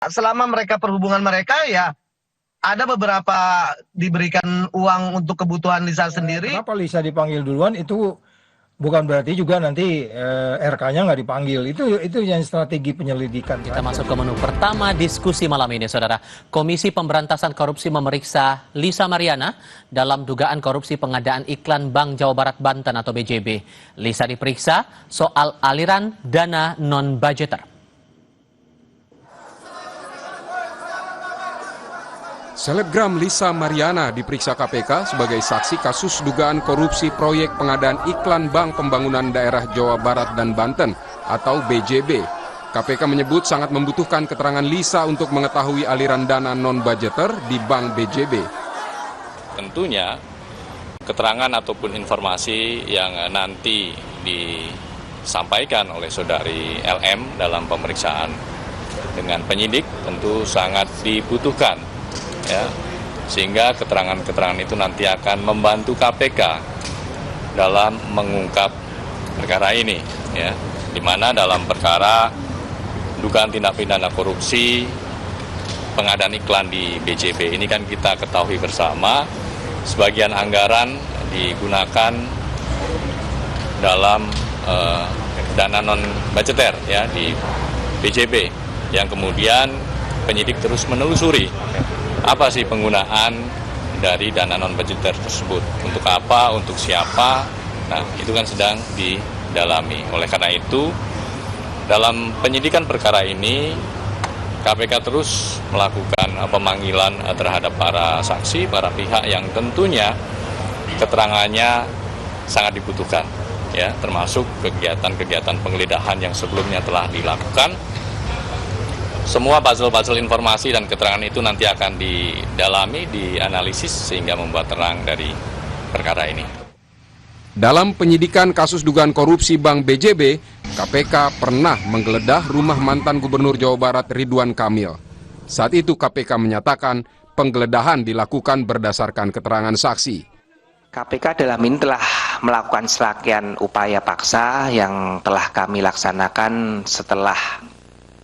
selama mereka perhubungan mereka ya ada beberapa diberikan uang untuk kebutuhan Lisa sendiri. Kenapa Lisa dipanggil duluan itu bukan berarti juga nanti RK-nya nggak dipanggil. Itu yang strategi penyelidikan. Kita masuk ke menu pertama diskusi malam ini, Saudara. Komisi Pemberantasan Korupsi memeriksa Lisa Mariana dalam dugaan korupsi pengadaan iklan Bank Jawa Barat Banten atau BJB. Lisa diperiksa soal aliran dana non-budgeter. Selebgram Lisa Mariana diperiksa KPK sebagai saksi kasus dugaan korupsi proyek pengadaan iklan Bank Pembangunan Daerah Jawa Barat dan Banten atau BJB. KPK menyebut sangat membutuhkan keterangan Lisa untuk mengetahui aliran dana non-budgeter di Bank BJB. Tentunya keterangan ataupun informasi yang nanti disampaikan oleh saudari LM dalam pemeriksaan dengan penyidik tentu sangat dibutuhkan. Ya, sehingga keterangan-keterangan itu nanti akan membantu KPK dalam mengungkap perkara ini, ya, di mana dalam perkara dugaan tindak pidana korupsi pengadaan iklan di BJB ini kan kita ketahui bersama sebagian anggaran digunakan dalam dana non budgeter ya di BJB yang kemudian penyidik terus menelusuri. Apa sih penggunaan dari dana non-budgeter tersebut? Untuk apa? Untuk siapa? Nah, itu kan sedang didalami. Oleh karena itu, dalam penyidikan perkara ini, KPK terus melakukan pemanggilan terhadap para saksi, para pihak yang tentunya keterangannya sangat dibutuhkan, ya, termasuk kegiatan-kegiatan penggeledahan yang sebelumnya telah dilakukan. Semua puzzle-puzzle informasi dan keterangan itu nanti akan didalami, dianalisis sehingga membuat terang dari perkara ini. Dalam penyidikan kasus dugaan korupsi Bank BJB, KPK pernah menggeledah rumah mantan Gubernur Jawa Barat Ridwan Kamil. Saat itu KPK menyatakan penggeledahan dilakukan berdasarkan keterangan saksi. KPK dalam ini telah melakukan serangkaian upaya paksa yang telah kami laksanakan setelah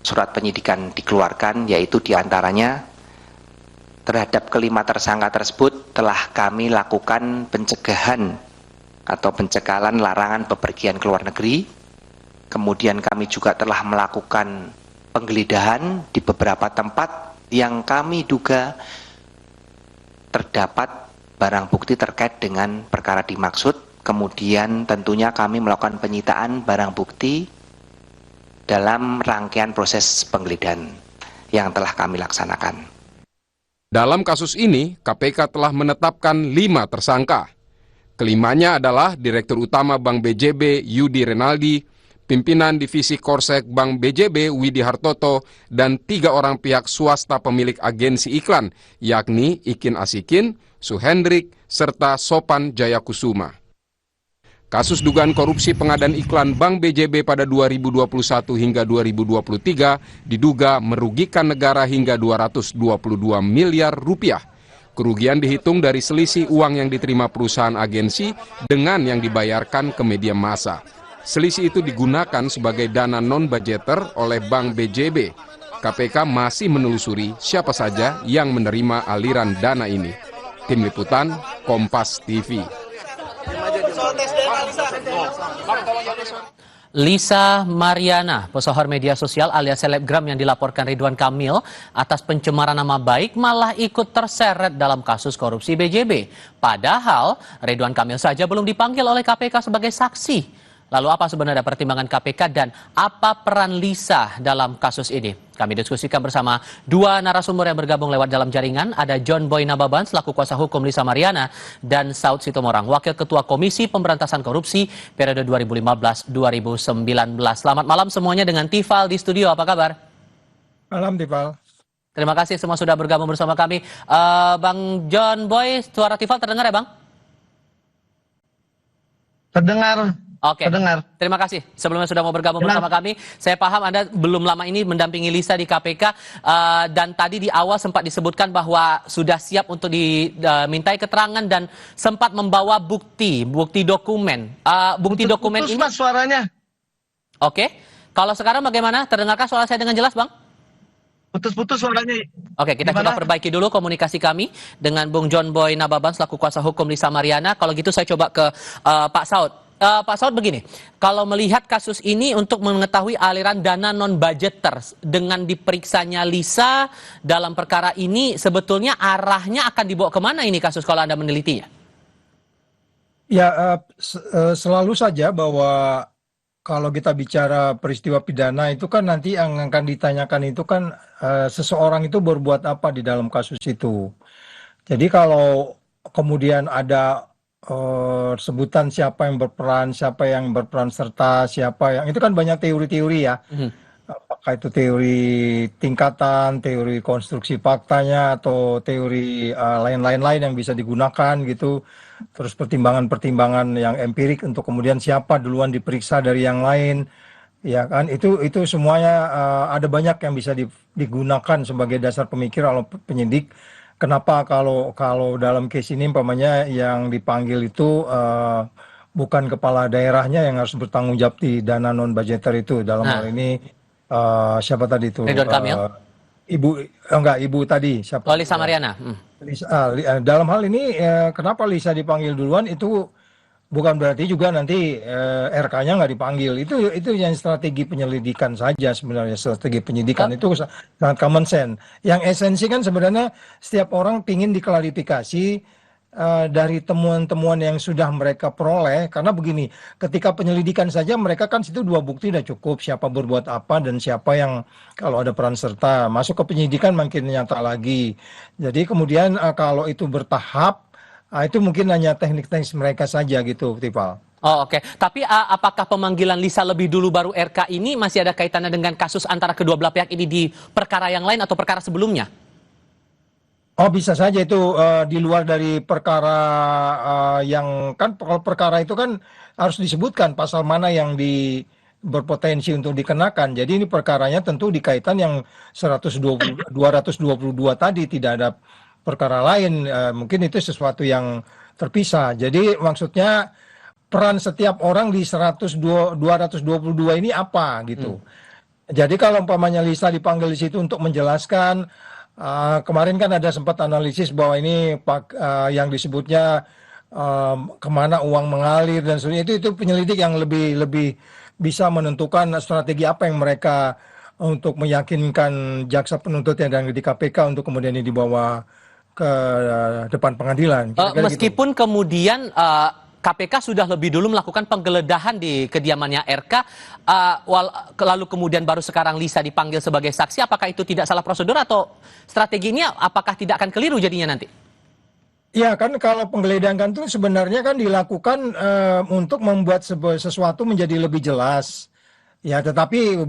surat penyidikan dikeluarkan, yaitu diantaranya terhadap kelima tersangka tersebut telah kami lakukan pencegahan atau pencekalan larangan bepergian ke luar negeri. Kemudian kami juga telah melakukan penggeledahan di beberapa tempat yang kami duga terdapat barang bukti terkait dengan perkara dimaksud. Kemudian tentunya kami melakukan penyitaan barang bukti dalam rangkaian proses penggeledahan yang telah kami laksanakan. Dalam kasus ini, KPK telah menetapkan 5 tersangka. Kelimanya adalah Direktur Utama Bank BJB Yudi Renaldi, Pimpinan Divisi Korsek Bank BJB Widi Hartoto, dan 3 orang pihak swasta pemilik agensi iklan, yakni Ikin Asikin, Suhendrik, serta Sopan Jayakusuma. Kasus dugaan korupsi pengadaan iklan Bank BJB pada 2021 hingga 2023 diduga merugikan negara hingga 222 miliar rupiah. Kerugian dihitung dari selisih uang yang diterima perusahaan agensi dengan yang dibayarkan ke media massa. Selisih itu digunakan sebagai dana non-budgeter oleh Bank BJB. KPK masih menelusuri siapa saja yang menerima aliran dana ini. Tim Liputan, Kompas TV. Lisa Mariana, pesohor media sosial alias selebgram yang dilaporkan Ridwan Kamil atas pencemaran nama baik malah ikut terseret dalam kasus korupsi BJB. Padahal Ridwan Kamil saja belum dipanggil oleh KPK sebagai saksi. Lalu apa sebenarnya pertimbangan KPK dan apa peran Lisa dalam kasus ini? Kami diskusikan bersama 2 narasumber yang bergabung lewat dalam jaringan. Ada John Boy Nababan selaku kuasa hukum Lisa Mariana dan Saud Sitomorang, Wakil Ketua Komisi Pemberantasan Korupsi periode 2015-2019. Selamat malam semuanya dengan Tifal di studio. Apa kabar? Malam Tifal. Terima kasih semua sudah bergabung bersama kami. Bang John Boy, suara Tifal terdengar ya Bang? Terdengar. Oke, terdengar. Terima kasih sebelumnya sudah mau bergabung bersama kami. Saya paham Anda belum lama ini mendampingi Lisa di KPK dan tadi di awal sempat disebutkan bahwa sudah siap untuk dimintai keterangan dan sempat membawa bukti dokumen. Bukti dokumen ini. Mas suaranya. Oke, kalau sekarang bagaimana? Terdengarkah suara saya dengan jelas, Bang? Putus-putus suaranya. Oke, kita Gimana? coba perbaiki dulu komunikasi kami dengan Bung John Boy Nababan selaku kuasa hukum Lisa Mariana. Kalau gitu saya coba ke Pak Saud. Pak Saud begini, kalau melihat kasus ini untuk mengetahui aliran dana non-budgeter dengan diperiksanya Lisa dalam perkara ini, sebetulnya arahnya akan dibawa kemana ini kasus kalau Anda menelitinya? Ya, selalu saja bahwa kalau kita bicara peristiwa pidana itu kan nanti yang akan ditanyakan itu kan seseorang itu berbuat apa di dalam kasus itu. Jadi kalau kemudian ada sebutan siapa yang berperan serta, siapa yang itu kan banyak teori-teori ya. Apakah itu teori tingkatan, teori konstruksi faktanya, atau teori lain-lain yang bisa digunakan gitu. Terus pertimbangan-pertimbangan yang empirik untuk kemudian siapa duluan diperiksa dari yang lain, ya kan? Itu semuanya ada banyak yang bisa digunakan sebagai dasar pemikir oleh penyidik. Kenapa kalau dalam case ini umpamanya yang dipanggil itu bukan kepala daerahnya yang harus bertanggung jawab di dana non budgeter itu dalam hal ini siapa tadi itu? Ridwan Kamil? Ibu tadi siapa? Oh, Lisa Mariana. Dalam hal ini kenapa Lisa dipanggil duluan itu bukan berarti juga nanti RK-nya nggak dipanggil. Itu yang strategi penyelidikan saja sebenarnya, strategi penyidikan itu sangat common sense. Yang esensi kan sebenarnya setiap orang pingin diklarifikasi dari temuan-temuan yang sudah mereka peroleh, karena begini, ketika penyelidikan saja mereka kan situ dua bukti udah cukup, siapa berbuat apa dan siapa yang kalau ada peran serta. Masuk ke penyidikan makin nyata lagi. Jadi kemudian kalau itu bertahap, itu mungkin hanya teknik-teknik mereka saja gitu, Tifal. Oh, oke. Tapi apakah pemanggilan Lisa lebih dulu baru RK ini masih ada kaitannya dengan kasus antara kedua belah pihak ini di perkara yang lain atau perkara sebelumnya? Oh, bisa saja itu di luar dari perkara yang kan kalau perkara itu kan harus disebutkan pasal mana yang berpotensi untuk dikenakan. Jadi ini perkaranya tentu dikaitan yang 222 tadi, tidak ada perkara lain. Mungkin itu sesuatu yang terpisah. Jadi maksudnya peran setiap orang di 222 ini apa gitu. Jadi kalau umpamanya Lisa dipanggil di situ untuk menjelaskan, kemarin kan ada sempat analisis bahwa ini yang disebutnya kemana uang mengalir dan sebagainya, itu penyelidik yang lebih bisa menentukan strategi apa yang mereka untuk meyakinkan jaksa penuntutnya dan di KPK untuk kemudian ini dibawa ke depan pengadilan. Meskipun gitu. Kemudian KPK sudah lebih dulu melakukan penggeledahan di kediamannya RK, lalu kemudian baru sekarang Lisa dipanggil sebagai saksi, apakah itu tidak salah prosedur atau strateginya apakah tidak akan keliru jadinya nanti? Ya kan kalau penggeledahan kan itu sebenarnya kan dilakukan untuk membuat sesuatu menjadi lebih jelas. Ya tetapi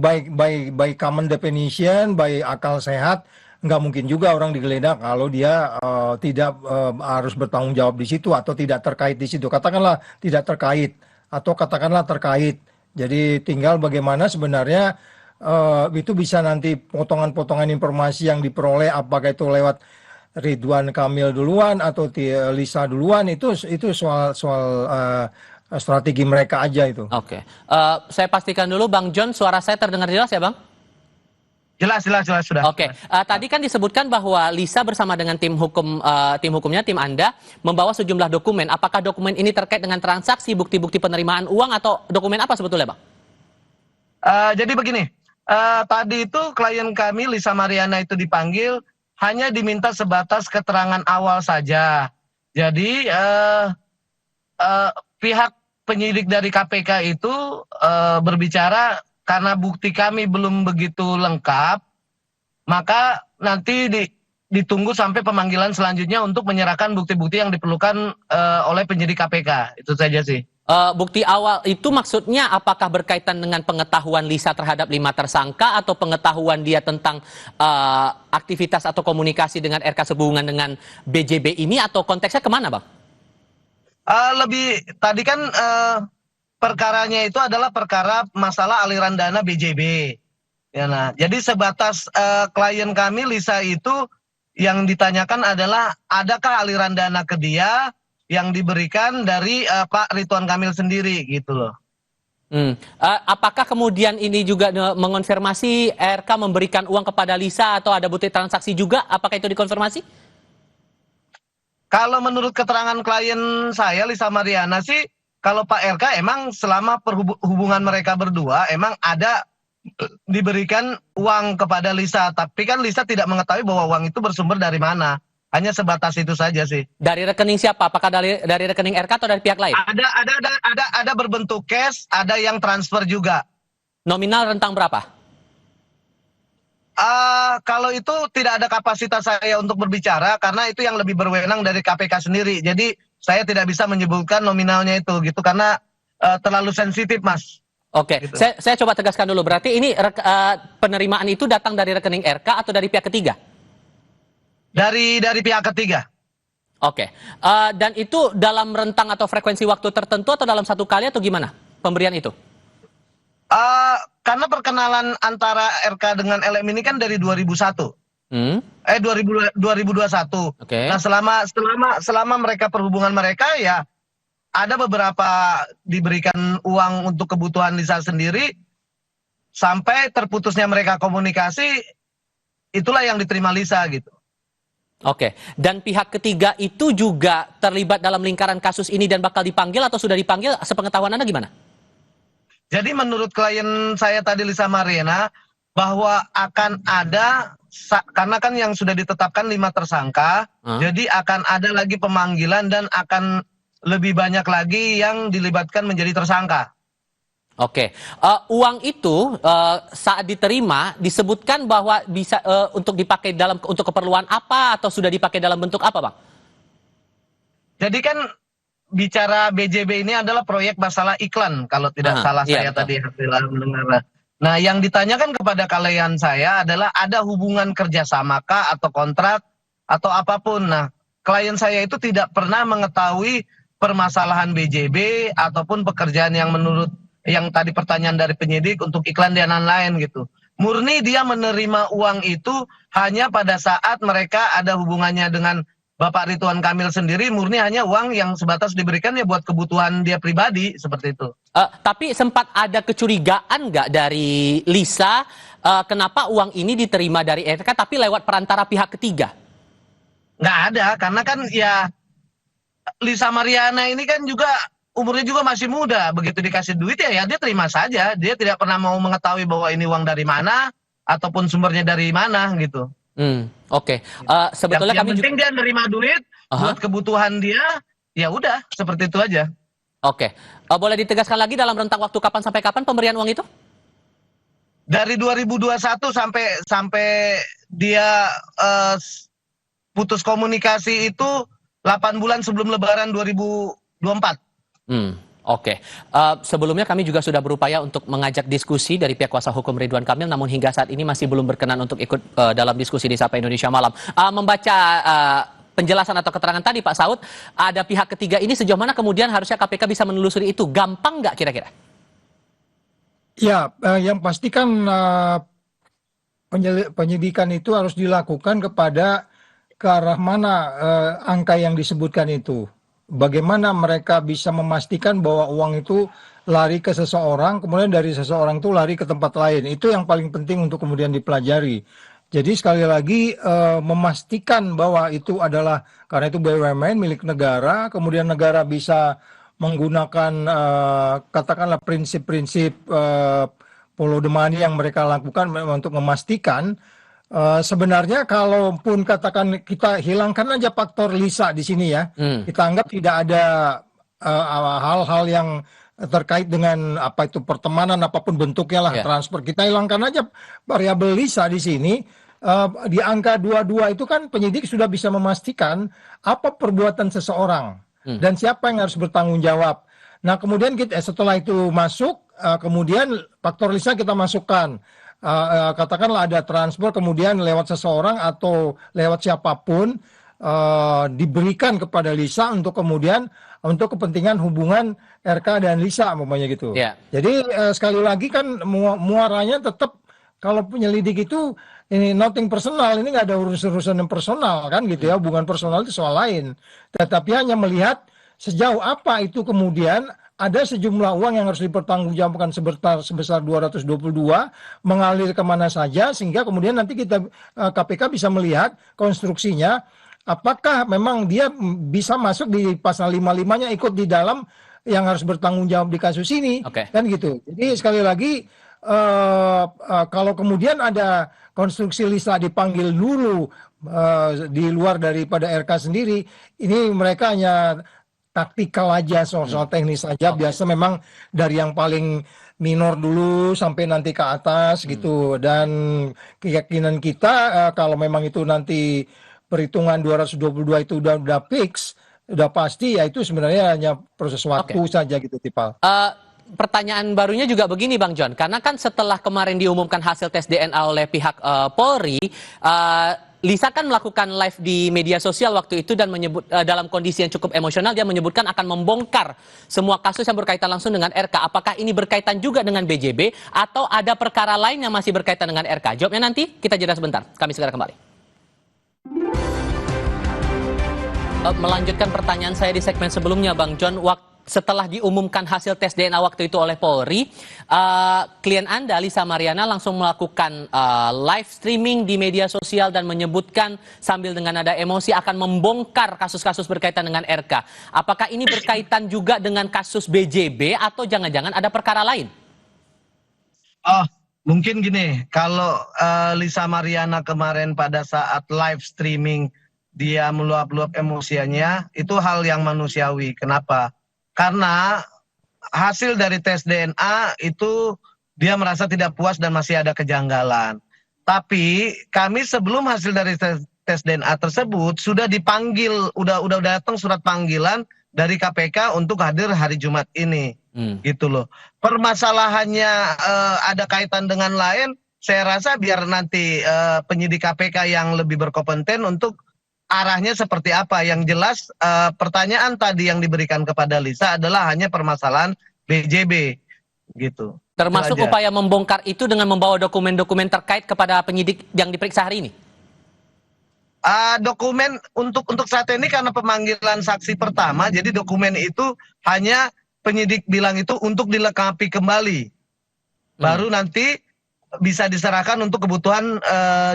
by common definition, by akal sehat, nggak mungkin juga orang digeledah kalau dia tidak harus bertanggung jawab di situ atau tidak terkait di situ. Katakanlah tidak terkait atau katakanlah terkait. Jadi tinggal bagaimana sebenarnya itu bisa nanti potongan-potongan informasi yang diperoleh, apakah itu lewat Ridwan Kamil duluan atau Lisa duluan, itu soal strategi mereka aja itu. Oke. Saya pastikan dulu Bang John, suara saya terdengar jelas ya Bang? Jelas sudah. Oke, tadi kan disebutkan bahwa Lisa bersama dengan tim hukumnya, tim Anda, membawa sejumlah dokumen. Apakah dokumen ini terkait dengan transaksi, bukti-bukti penerimaan uang, atau dokumen apa sebetulnya, Bang? Jadi begini, tadi itu klien kami Lisa Mariana itu dipanggil hanya diminta sebatas keterangan awal saja. Jadi pihak penyidik dari KPK itu berbicara karena bukti kami belum begitu lengkap, maka nanti ditunggu sampai pemanggilan selanjutnya untuk menyerahkan bukti-bukti yang diperlukan oleh penyidik KPK. Itu saja sih. Bukti awal itu maksudnya apakah berkaitan dengan pengetahuan Lisa terhadap 5 tersangka atau pengetahuan dia tentang aktivitas atau komunikasi dengan RK sehubungan dengan BJB ini, atau konteksnya kemana, Bang? Tadi kan perkaranya itu adalah perkara masalah aliran dana BJB. Ya, nah, jadi sebatas klien kami Lisa itu yang ditanyakan adalah adakah aliran dana ke dia yang diberikan dari Pak Ridwan Kamil sendiri gitu loh. Apakah kemudian ini juga mengonfirmasi RK memberikan uang kepada Lisa atau ada bukti transaksi juga? Apakah itu dikonfirmasi? Kalau menurut keterangan klien saya, Lisa Mariana sih, kalau Pak RK emang selama hubungan mereka berdua, emang ada diberikan uang kepada Lisa. Tapi kan Lisa tidak mengetahui bahwa uang itu bersumber dari mana. Hanya sebatas itu saja sih. Dari rekening siapa? Apakah dari rekening RK atau dari pihak lain? Ada berbentuk cash, ada yang transfer juga. Nominal rentang berapa? Kalau itu tidak ada kapasitas saya untuk berbicara karena itu yang lebih berwenang dari KPK sendiri. Jadi saya tidak bisa menyebutkan nominalnya itu gitu karena terlalu sensitif, Mas. Oke, Gitu. saya coba tegaskan dulu. Berarti ini penerimaan itu datang dari rekening RK atau dari pihak ketiga? Dari pihak ketiga. Oke, dan itu dalam rentang atau frekuensi waktu tertentu atau dalam satu kali atau gimana pemberian itu? Karena perkenalan antara RK dengan LM ini kan dari 2001. 2021. Oke. Nah, selama mereka perhubungan mereka ya ada beberapa diberikan uang untuk kebutuhan Lisa sendiri sampai terputusnya mereka komunikasi, itulah yang diterima Lisa gitu. Oke, dan pihak ketiga itu juga terlibat dalam lingkaran kasus ini dan bakal dipanggil atau sudah dipanggil, sepengetahuan Anda gimana? Jadi menurut klien saya tadi Lisa Mariana bahwa akan ada, karena kan yang sudah ditetapkan 5 tersangka, jadi akan ada lagi pemanggilan dan akan lebih banyak lagi yang dilibatkan menjadi tersangka. Oke, uang itu saat diterima disebutkan bahwa bisa untuk dipakai untuk keperluan apa atau sudah dipakai dalam bentuk apa, Bang? Jadi kan bicara BJB ini adalah proyek masalah iklan kalau tidak salah saya tadi mendengar. Nah, yang ditanyakan kepada klien saya adalah ada hubungan kerjasama kah atau kontrak atau apapun. Nah, klien saya itu tidak pernah mengetahui permasalahan BJB ataupun pekerjaan yang menurut yang tadi pertanyaan dari penyidik untuk iklan dan lain-lain gitu. Murni dia menerima uang itu hanya pada saat mereka ada hubungannya dengan Bapak Ridwan Kamil sendiri, murni hanya uang yang sebatas diberikan ya buat kebutuhan dia pribadi, seperti itu. Tapi sempat ada kecurigaan nggak dari Lisa kenapa uang ini diterima dari RK tapi lewat perantara pihak ketiga? Nggak ada, karena kan ya Lisa Mariana ini kan juga umurnya juga masih muda. Begitu dikasih duit ya dia terima saja. Dia tidak pernah mau mengetahui bahwa ini uang dari mana ataupun sumbernya dari mana gitu. Oke. Sebetulnya yang kami penting dia nerima duit buat kebutuhan dia, ya udah seperti itu aja. Oke. Boleh ditegaskan lagi dalam rentang waktu kapan sampai kapan pemberian uang itu? Dari 2021 sampai dia putus komunikasi itu 8 bulan sebelum Lebaran 2024. Oke. Sebelumnya kami juga sudah berupaya untuk mengajak diskusi dari pihak kuasa hukum Ridwan Kamil, namun hingga saat ini masih belum berkenan untuk ikut dalam diskusi di Sapa Indonesia Malam. Membaca penjelasan atau keterangan tadi Pak Saud, ada pihak ketiga ini sejauh mana kemudian harusnya KPK bisa menelusuri itu? Gampang nggak kira-kira? Ya, yang pasti kan penyidikan itu harus dilakukan kepada ke arah mana angka yang disebutkan itu. Bagaimana mereka bisa memastikan bahwa uang itu lari ke seseorang, kemudian dari seseorang itu lari ke tempat lain. Itu yang paling penting untuk kemudian dipelajari. Jadi sekali lagi memastikan bahwa itu adalah, karena itu BUMN milik negara, kemudian negara bisa menggunakan katakanlah prinsip-prinsip follow the money yang mereka lakukan untuk memastikan. Sebenarnya kalaupun katakan kita hilangkan aja faktor Lisa di sini ya, kita anggap tidak ada hal-hal yang terkait dengan apa itu pertemanan apapun bentuknya lah, transfer, kita hilangkan aja variabel Lisa di sini. Di angka 22 itu kan penyidik sudah bisa memastikan apa perbuatan seseorang dan siapa yang harus bertanggung jawab. Nah kemudian kita setelah itu masuk, kemudian faktor Lisa kita masukkan. Katakanlah ada transfer kemudian lewat seseorang atau lewat siapapun diberikan kepada Lisa untuk kemudian untuk kepentingan hubungan RK dan Lisa umpamanya gitu. Jadi sekali lagi kan muaranya tetap kalau penyelidik itu ini nothing personal, ini nggak ada urusan yang personal kan gitu ya, hubungan personal itu soal lain. Tetapi hanya melihat sejauh apa itu kemudian ada sejumlah uang yang harus dipertanggungjawabkan sebesar 222 mengalir kemana saja, sehingga kemudian nanti KPK bisa melihat konstruksinya apakah memang dia bisa masuk di pasal 55-nya ikut di dalam yang harus bertanggung jawab di kasus ini. Kan gitu. Jadi sekali lagi kalau kemudian ada konstruksi Lisa dipanggil dulu di luar daripada RK sendiri, ini mereka hanya taktikal aja, soal teknis aja. Biasa memang dari yang paling minor dulu sampai nanti ke atas gitu. Dan keyakinan kita kalau memang itu nanti perhitungan 222 itu udah fix, udah pasti, ya itu sebenarnya hanya proses waktu saja gitu, Tipal. Pertanyaan barunya juga begini, Bang John, karena kan setelah kemarin diumumkan hasil tes DNA oleh pihak Polri, Lisa kan melakukan live di media sosial waktu itu dan menyebut dalam kondisi yang cukup emosional, dia menyebutkan akan membongkar semua kasus yang berkaitan langsung dengan RK. Apakah ini berkaitan juga dengan BJB atau ada perkara lain yang masih berkaitan dengan RK? Jawabnya nanti, kita jeda sebentar. Kami segera kembali. Melanjutkan pertanyaan saya di segmen sebelumnya, Bang John, setelah diumumkan hasil tes DNA waktu itu oleh Polri, klien Anda, Lisa Mariana, langsung melakukan live streaming di media sosial dan menyebutkan sambil dengan nada emosi akan membongkar kasus-kasus berkaitan dengan RK. Apakah ini berkaitan juga dengan kasus BJB atau jangan-jangan ada perkara lain? Oh, mungkin gini, kalau Lisa Mariana kemarin pada saat live streaming dia meluap-luap emosinya, itu hal yang manusiawi. Kenapa? Karena hasil dari tes DNA itu dia merasa tidak puas dan masih ada kejanggalan. Tapi kami sebelum hasil dari tes DNA tersebut sudah dipanggil, udah datang surat panggilan dari KPK untuk hadir hari Jumat ini. Gitu loh. Permasalahannya ada kaitan dengan lain, saya rasa biar nanti penyidik KPK yang lebih berkompeten untuk arahnya seperti apa. Yang jelas pertanyaan tadi yang diberikan kepada Lisa adalah hanya permasalahan BJB gitu. Termasuk upaya membongkar itu dengan membawa dokumen-dokumen terkait kepada penyidik yang diperiksa hari ini? Dokumen untuk saat ini karena pemanggilan saksi pertama, jadi dokumen itu hanya penyidik bilang itu untuk dilengkapi kembali. Baru nanti bisa diserahkan untuk kebutuhan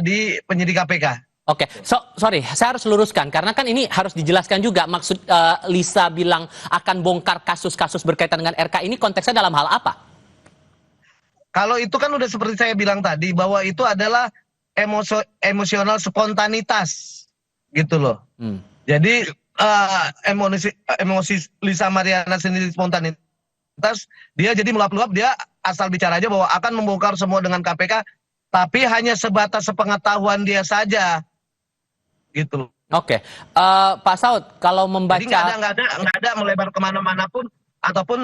di penyidik KPK. Oke, sorry, saya harus luruskan karena kan ini harus dijelaskan juga maksud Lisa bilang akan bongkar kasus-kasus berkaitan dengan RK ini konteksnya dalam hal apa? Kalau itu kan udah seperti saya bilang tadi bahwa itu adalah emosional spontanitas gitu loh. Jadi emosi Lisa Mariana sendiri spontanitas, dia jadi meluap-luap, dia asal bicara aja bahwa akan membongkar semua dengan KPK, tapi hanya sebatas sepengetahuan dia saja. Gitu. Oke, Pak Saud, kalau membaca, jadi nggak ada melebar kemana-mana pun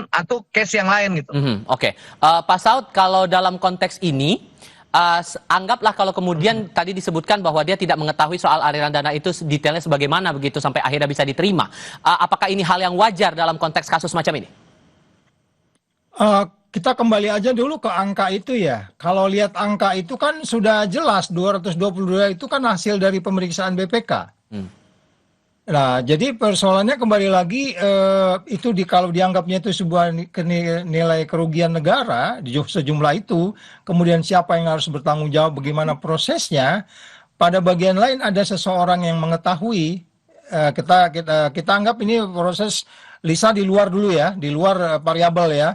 atau case yang lain gitu. Oke, Pak Saud, kalau dalam konteks ini, anggaplah kalau kemudian tadi disebutkan bahwa dia tidak mengetahui soal aliran dana itu detailnya sebagaimana begitu sampai akhirnya bisa diterima. Apakah ini hal yang wajar dalam konteks kasus macam ini? Kita kembali aja dulu ke angka itu ya. Kalau lihat angka itu kan sudah jelas 222 itu kan hasil dari pemeriksaan BPK. Nah, jadi persoalannya kembali lagi itu kalau dianggapnya itu sebuah nilai kerugian negara di sejumlah itu, kemudian siapa yang harus bertanggung jawab, bagaimana prosesnya. Pada bagian lain ada seseorang yang mengetahui. Kita anggap ini proses Lisa di luar dulu ya, di luar variabel ya.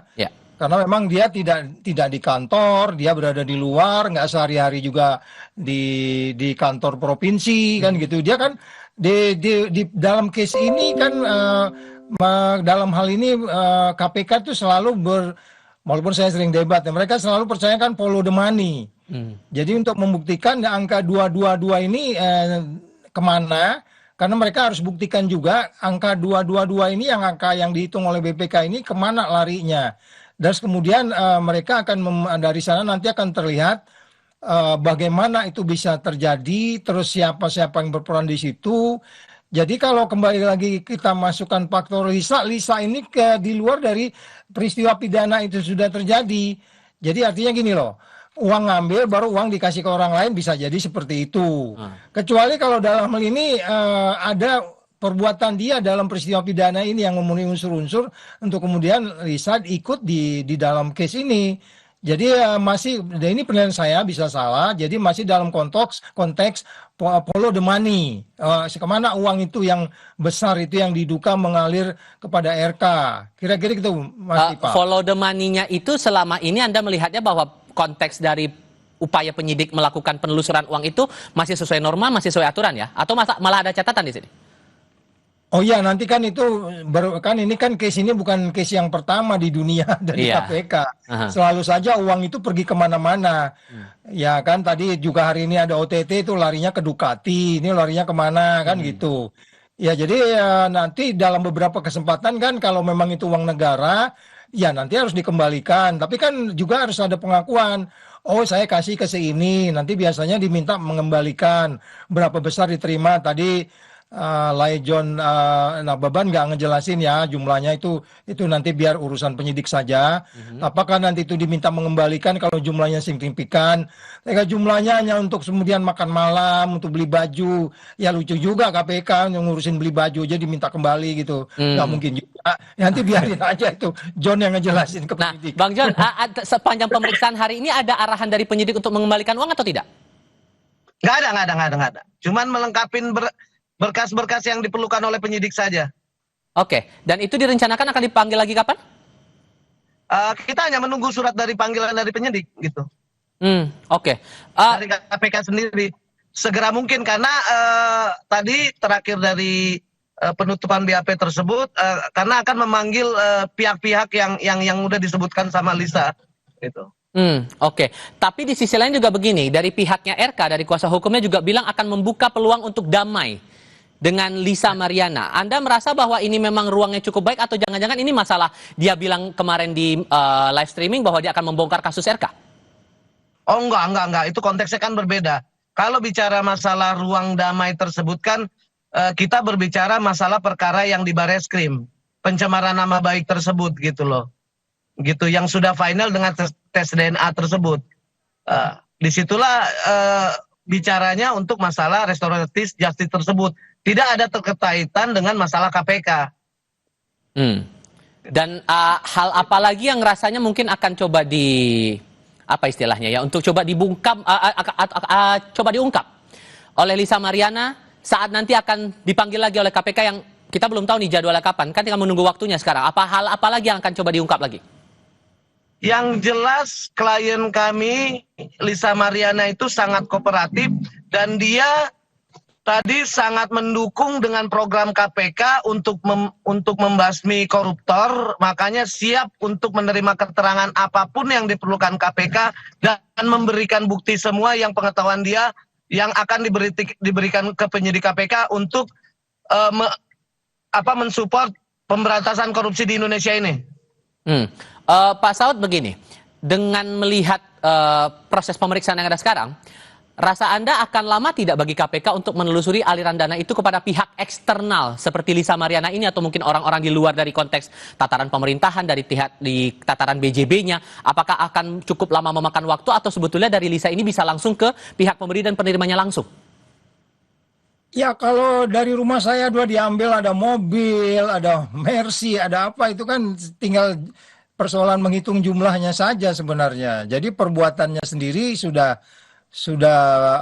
Karena memang dia tidak di kantor, dia berada di luar, nggak sehari-hari juga di kantor provinsi kan gitu. Dia kan di dalam case ini kan dalam hal ini KPK itu selalu walaupun saya sering debat, mereka selalu percayakan follow the money. Jadi untuk membuktikan angka 222 ini kemana, karena mereka harus buktikan juga angka 222 ini angka yang dihitung oleh BPK ini kemana larinya. Dan kemudian mereka akan dari sana nanti akan terlihat bagaimana itu bisa terjadi, terus siapa-siapa yang berperan di situ. Jadi kalau kembali lagi kita masukkan faktor Lisa ini di luar dari peristiwa pidana itu sudah terjadi. Jadi artinya gini loh, uang ngambil baru uang dikasih ke orang lain bisa jadi seperti itu. Kecuali kalau dalam hal ini ada perbuatan dia dalam peristiwa pidana ini yang memenuhi unsur-unsur untuk kemudian Lisa ikut di dalam case ini. Jadi masih, dan ini penilaian saya bisa salah, jadi masih dalam konteks follow the money. Kemana uang itu yang besar itu yang diduga mengalir kepada RK. Kira-kira gitu, Mas Dipa. Follow the money-nya itu selama ini Anda melihatnya bahwa konteks dari upaya penyidik melakukan penelusuran uang itu masih sesuai norma, masih sesuai aturan ya? Atau malah ada catatan di sini? Oh iya, nanti kan itu kan ini kan case ini bukan case yang pertama di dunia dari KPK. Selalu saja uang itu pergi kemana-mana. Ya kan tadi juga hari ini ada OTT itu larinya ke Ducati, ini larinya kemana kan gitu. Ya jadi ya, nanti dalam beberapa kesempatan kan kalau memang itu uang negara, ya nanti harus dikembalikan. Tapi kan juga harus ada pengakuan. Oh saya kasih ke ini, nanti biasanya diminta mengembalikan. Berapa besar diterima tadi. John Nababan nggak ngejelasin ya jumlahnya itu nanti biar urusan penyidik saja. Apakah nanti itu diminta mengembalikan kalau jumlahnya signifikan? Jika jumlahnya hanya untuk kemudian makan malam, untuk beli baju, ya lucu juga KPK yang ngurusin beli baju aja diminta kembali gitu. Nggak mungkin juga. Nanti biarin aja itu John yang ngejelasin ke penyidik. Bang John, sepanjang pemeriksaan hari ini ada arahan dari penyidik untuk mengembalikan uang atau tidak? Nggak ada. Cuman melengkapin berkas-berkas yang diperlukan oleh penyidik saja. Oke, dan itu direncanakan akan dipanggil lagi kapan? Kita hanya menunggu surat dari panggilan dari penyidik gitu. Oke. Dari KPK sendiri segera mungkin karena tadi terakhir dari penutupan BAP tersebut karena akan memanggil pihak-pihak yang udah disebutkan sama Lisa gitu. Oke. Tapi di sisi lain juga begini, dari pihaknya RK, dari kuasa hukumnya juga bilang akan membuka peluang untuk damai dengan Lisa Mariana. Anda merasa bahwa ini memang ruangnya cukup baik atau jangan-jangan ini masalah dia bilang kemarin di live streaming bahwa dia akan membongkar kasus RK? Oh enggak. Itu konteksnya kan berbeda. Kalau bicara masalah ruang damai tersebut kan kita berbicara masalah perkara yang di Bareskrim. Pencemaran nama baik tersebut gitu loh. Gitu yang sudah final dengan tes DNA tersebut. Disitulah bicaranya untuk masalah restoratif justice tersebut. Tidak ada terkaitan dengan masalah KPK. Dan hal apa lagi yang rasanya mungkin akan coba apa istilahnya ya, untuk coba dibungkam, coba diungkap oleh Lisa Mariana saat nanti akan dipanggil lagi oleh KPK yang kita belum tahu nih jadwalnya kapan, kan tinggal menunggu waktunya sekarang. Hal apa lagi yang akan coba diungkap lagi? Yang jelas klien kami Lisa Mariana itu sangat kooperatif dan dia tadi sangat mendukung dengan program KPK untuk membasmi koruptor, makanya siap untuk menerima keterangan apapun yang diperlukan KPK dan memberikan bukti semua yang pengetahuan dia yang akan diberikan ke penyidik KPK untuk mensupport pemberantasan korupsi di Indonesia ini. Pak Saud begini, dengan melihat proses pemeriksaan yang ada sekarang, rasa Anda akan lama tidak bagi KPK untuk menelusuri aliran dana itu kepada pihak eksternal seperti Lisa Mariana ini atau mungkin orang-orang di luar dari konteks tataran pemerintahan dari di tataran BJB-nya? Apakah akan cukup lama memakan waktu atau sebetulnya dari Lisa ini bisa langsung ke pihak pemberi dan penerimanya langsung? Ya kalau dari rumah saya diambil ada mobil, ada Mercy, ada apa itu kan tinggal persoalan menghitung jumlahnya saja sebenarnya. Jadi perbuatannya sendiri sudah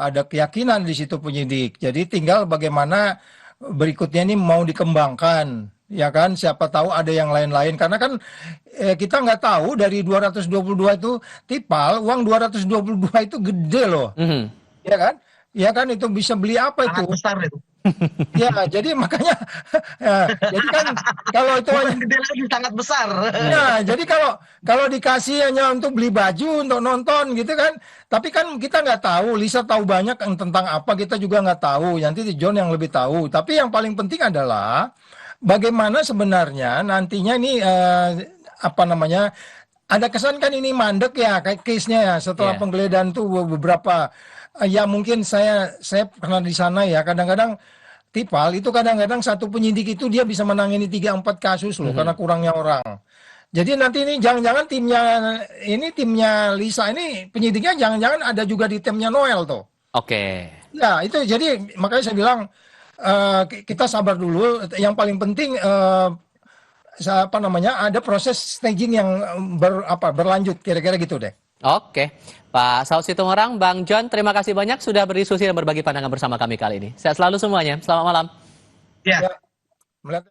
ada keyakinan di situ penyidik. Jadi tinggal bagaimana berikutnya ini mau dikembangkan, ya kan? Siapa tahu ada yang lain-lain. Karena kan kita nggak tahu dari 222 itu tipal, uang 222 itu gede loh, ya kan? Ya kan itu bisa beli apa itu? Sangat besar itu. Ya, jadi makanya, jadi kan kalau itu gede lagi sangat besar. Ya, jadi kalau dikasih hanya untuk beli baju, untuk nonton gitu kan, tapi kan kita nggak tahu. Lisa tahu banyak tentang apa, kita juga nggak tahu. Nanti John yang lebih tahu. Tapi yang paling penting adalah bagaimana sebenarnya nantinya ini ada kesan kan ini mandek ya kayak case-nya ya setelah penggeledahan tuh beberapa. Ya mungkin saya pernah di sana ya, kadang-kadang tipal itu kadang-kadang satu penyidik itu dia bisa menangani 3-4 kasus loh karena kurangnya orang. Jadi nanti ini jangan-jangan timnya Lisa ini penyidiknya jangan-jangan ada juga di timnya Noel tuh. Oke. Ya itu jadi makanya saya bilang kita sabar dulu. Yang paling penting ada proses staging yang berlanjut, kira-kira gitu deh. Oke, Pak Saud Situmorang, Bang John, terima kasih banyak sudah berdiskusi dan berbagi pandangan bersama kami kali ini. Sehat selalu semuanya. Selamat malam. Ya. Melihat